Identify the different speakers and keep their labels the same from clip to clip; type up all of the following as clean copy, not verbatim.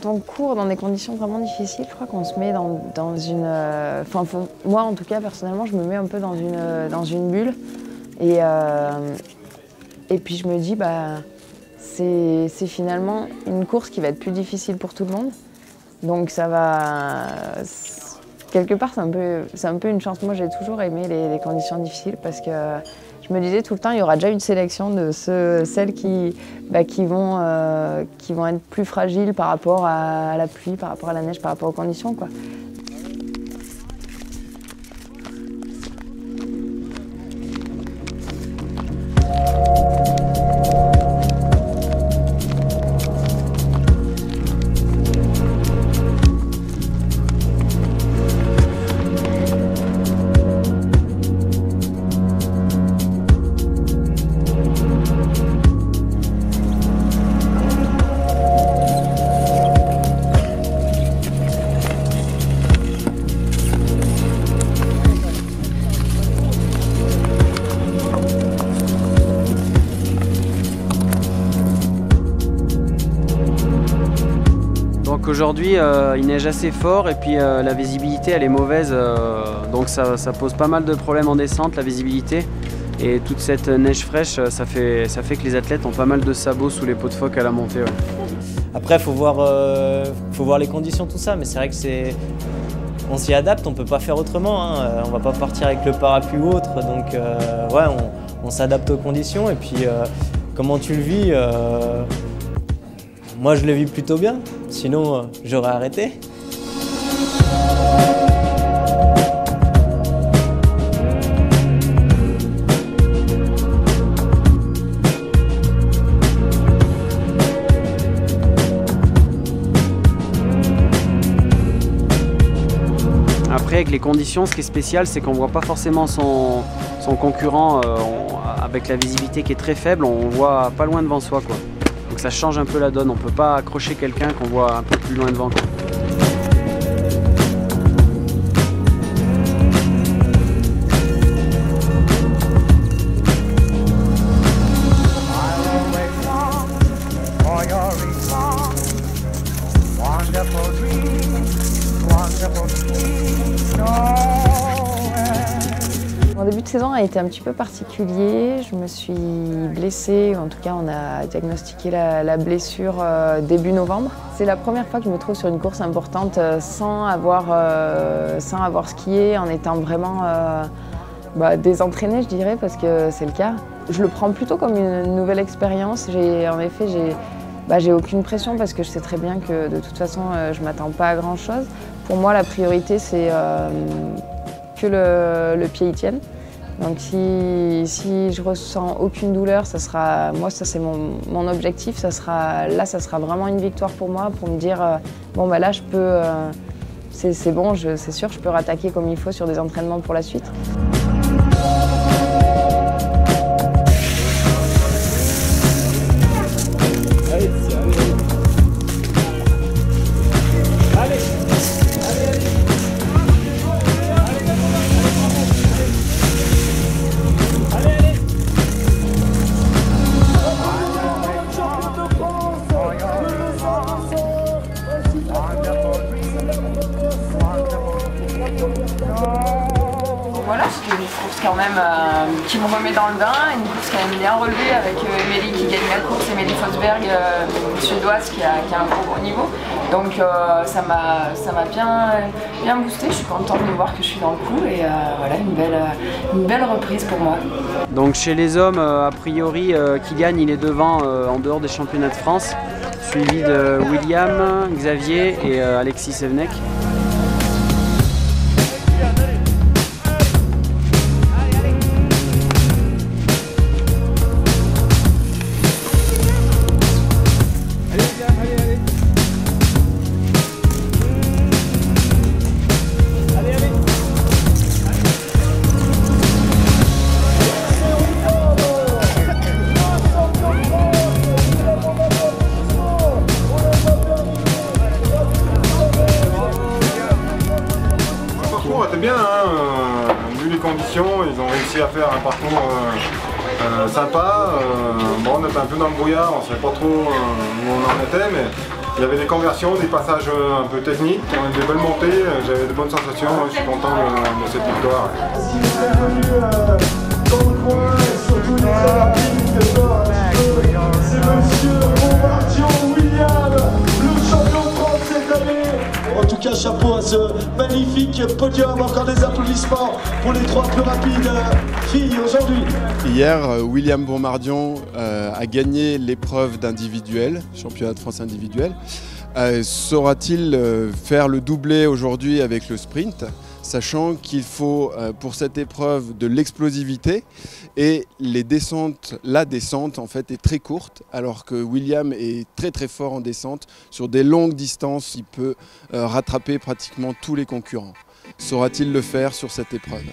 Speaker 1: Quand on court dans des conditions vraiment difficiles, je crois qu'on se met dans une... moi, en tout cas, personnellement, je me mets un peu dans une bulle. Et puis je me dis, c'est finalement une course qui va être plus difficile pour tout le monde. Donc ça va... Quelque part, c'est un peu une chance. Moi, j'ai toujours aimé les conditions difficiles parce que je me disais tout le temps, il y aura déjà une sélection de celles qui vont être plus fragiles par rapport à la pluie, par rapport à la neige, par rapport aux conditions, quoi.
Speaker 2: Aujourd'hui, il neige assez fort et puis la visibilité elle est mauvaise, donc ça pose pas mal de problèmes en descente, la visibilité. Et toute cette neige fraîche, ça fait que les athlètes ont pas mal de sabots sous les pots de phoque à la montée. Ouais.
Speaker 3: Après, faut voir les conditions, tout ça, mais c'est vrai que on s'y adapte, on peut pas faire autrement. On va pas partir avec le parapluie ou autre, donc ouais, on s'adapte aux conditions. Et puis, comment tu le vis moi, je le vis plutôt bien, sinon j'aurais arrêté.
Speaker 2: Après, avec les conditions, ce qui est spécial, c'est qu'on voit pas forcément son concurrent avec la visibilité qui est très faible, on voit pas loin devant soi, quoi. Donc ça change un peu la donne, on peut pas accrocher quelqu'un qu'on voit un peu plus loin devant, quoi.
Speaker 1: Mon début de saison a été un petit peu particulier. Je me suis blessée, en tout cas on a diagnostiqué la blessure début novembre. C'est la première fois que je me trouve sur une course importante sans avoir skié, en étant vraiment désentraînée, je dirais, parce que c'est le cas. Je le prends plutôt comme une nouvelle expérience. En effet, j'ai aucune pression parce que je sais très bien que de toute façon je ne m'attends pas à grand chose. Pour moi, la priorité c'est que le pied y tienne. Donc si je ressens aucune douleur, ça c'est mon objectif, ça sera vraiment une victoire pour moi, pour me dire bon là je peux, c'est bon, c'est sûr, je peux rattaquer comme il faut sur des entraînements pour la suite.
Speaker 4: Voilà, c'était une course quand même qui me remet dans le bain, une course quand même bien relevée avec Émilie qui gagne la course, Émilie Fosberg, une suédoise qui a un gros niveau. Donc ça m'a bien boosté, je suis contente de voir que je suis dans le coup et voilà, une belle reprise pour moi.
Speaker 2: Donc chez les hommes, a priori, Kylian il est devant en dehors des championnats de France, suivi de William, Xavier et Alexis Sevenek.
Speaker 5: C'était bien, vu les conditions, ils ont réussi à faire un parcours sympa. Bon, on était un peu dans le brouillard, on ne savait pas trop où on en était, mais Il y avait des conversions, des passages un peu techniques, des belles montées, j'avais de bonnes sensations, je suis content de cette victoire.
Speaker 6: Bienvenue dans le coin, surtout les très rapides, c'est monsieur Bombardier William, le champion de France cette année. En tout cas, chapeau à ce magnifique podium, encore des applaudissements pour les 3 plus rapides filles aujourd'hui.
Speaker 7: Hier, William Bombardier a gagné l'épreuve d'individuel, championnat de France individuel. Saura-t-il faire le doublé aujourd'hui avec le sprint, sachant qu'il faut pour cette épreuve de l'explosivité et la descente en fait est très courte, alors que William est très fort en descente. Sur des longues distances, il peut rattraper pratiquement tous les concurrents. Saura-t-il le faire sur cette épreuve ?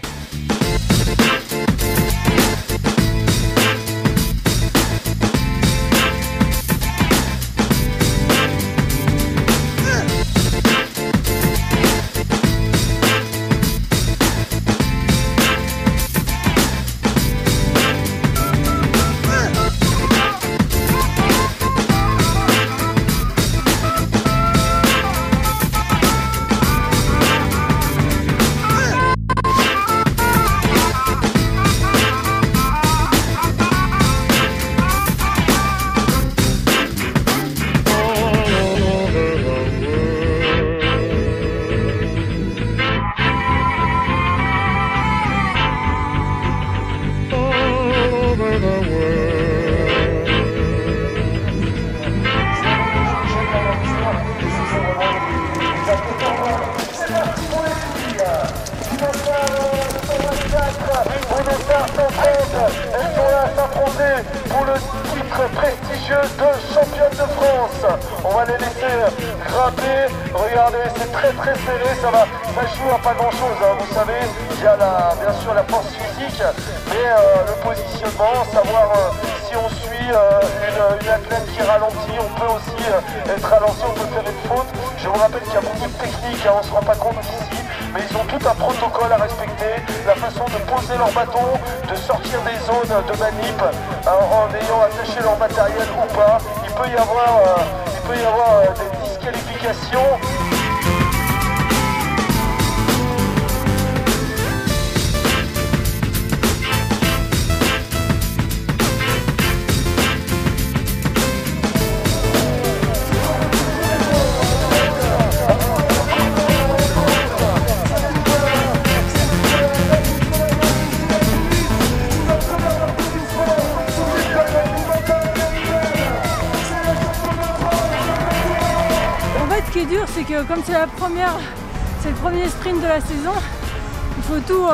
Speaker 6: Pour le titre prestigieux de championne de France. On va les laisser grimper. Regardez, c'est très serré. Ça joue à pas grand chose. Vous savez, il y a bien sûr la force physique, mais le positionnement, savoir si on suit une athlète qui ralentit, on peut aussi être ralenti, on peut faire une faute. Je vous rappelle qu'il y a beaucoup de techniques, on ne se rend pas compte ici, mais ils ont tout un protocole à respecter, la façon de poser leur bâton, de sortir des zones de manip en ayant attaché leur matériel ou pas. Il peut y avoir des disqualifications.
Speaker 8: Ce qui est dur, c'est que comme c'est le premier sprint de la saison, il faut tout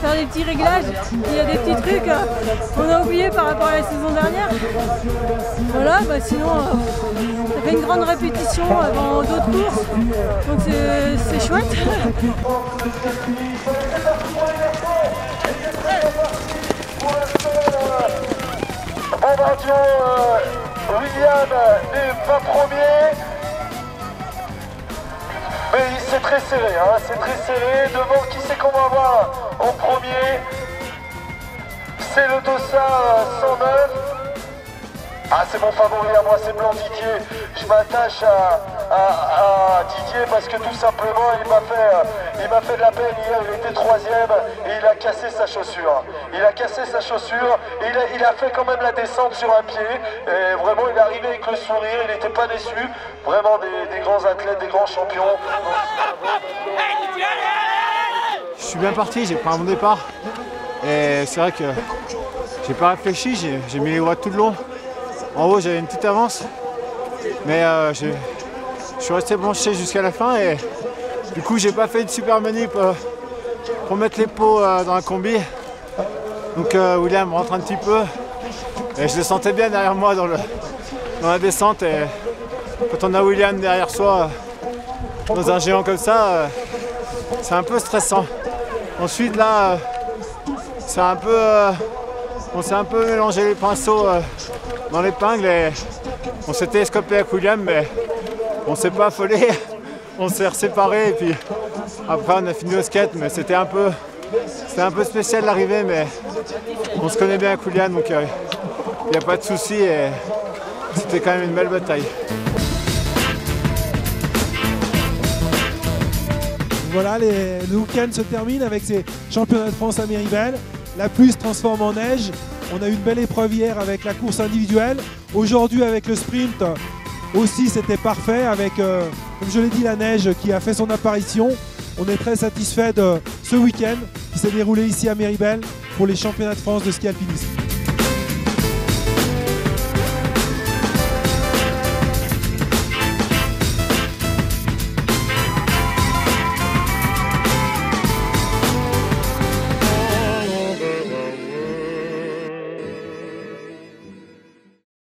Speaker 8: faire des petits réglages. Il y a des petits trucs qu'on a oubliés par rapport à la saison dernière. Voilà, sinon ça fait une grande répétition avant d'autres courses, donc c'est chouette.
Speaker 6: Bombardier William n'est pas premier. Mais c'est très serré, c'est très serré. Devant, qui c'est qu'on va avoir en premier? C'est le Dossa 109. Ah, c'est mon favori à moi, c'est Blanc Didier. Je m'attache à Didier parce que tout simplement, il m'a fait de la peine hier. Il était 3e et il a cassé sa chaussure. Il a cassé sa chaussure et il a fait quand même la descente sur un pied. Et vraiment, il est arrivé avec le sourire, il n'était pas déçu. Vraiment des grands athlètes, des grands champions.
Speaker 9: Je suis bien parti, j'ai pris un bon départ. Et c'est vrai que j'ai pas réfléchi, j'ai mis les watts tout le long. En haut, j'avais une petite avance, mais je suis resté branché jusqu'à la fin et du coup, j'ai pas fait une super manip pour mettre les pots dans la combi. Donc William rentre un petit peu et je le sentais bien derrière moi dans la descente. Et quand on a William derrière soi dans un géant comme ça, c'est un peu stressant. Ensuite là, on s'est un peu mélangé les pinceaux dans l'épingle et on s'est télescopé avec William, mais on s'est pas affolé, on s'est séparés et puis après on a fini au skate, mais c'était un peu spécial l'arrivée, mais on se connaît bien avec William, donc il n'y a pas de souci et c'était quand même une belle bataille.
Speaker 10: voilà, le week-end se termine avec ces championnats de France à Méribel. La pluie se transforme en neige. On a eu une belle épreuve hier avec la course individuelle. Aujourd'hui avec le sprint aussi c'était parfait avec, comme je l'ai dit, la neige qui a fait son apparition. On est très satisfait de ce week-end qui s'est déroulé ici à Méribel pour les championnats de France de ski alpinisme.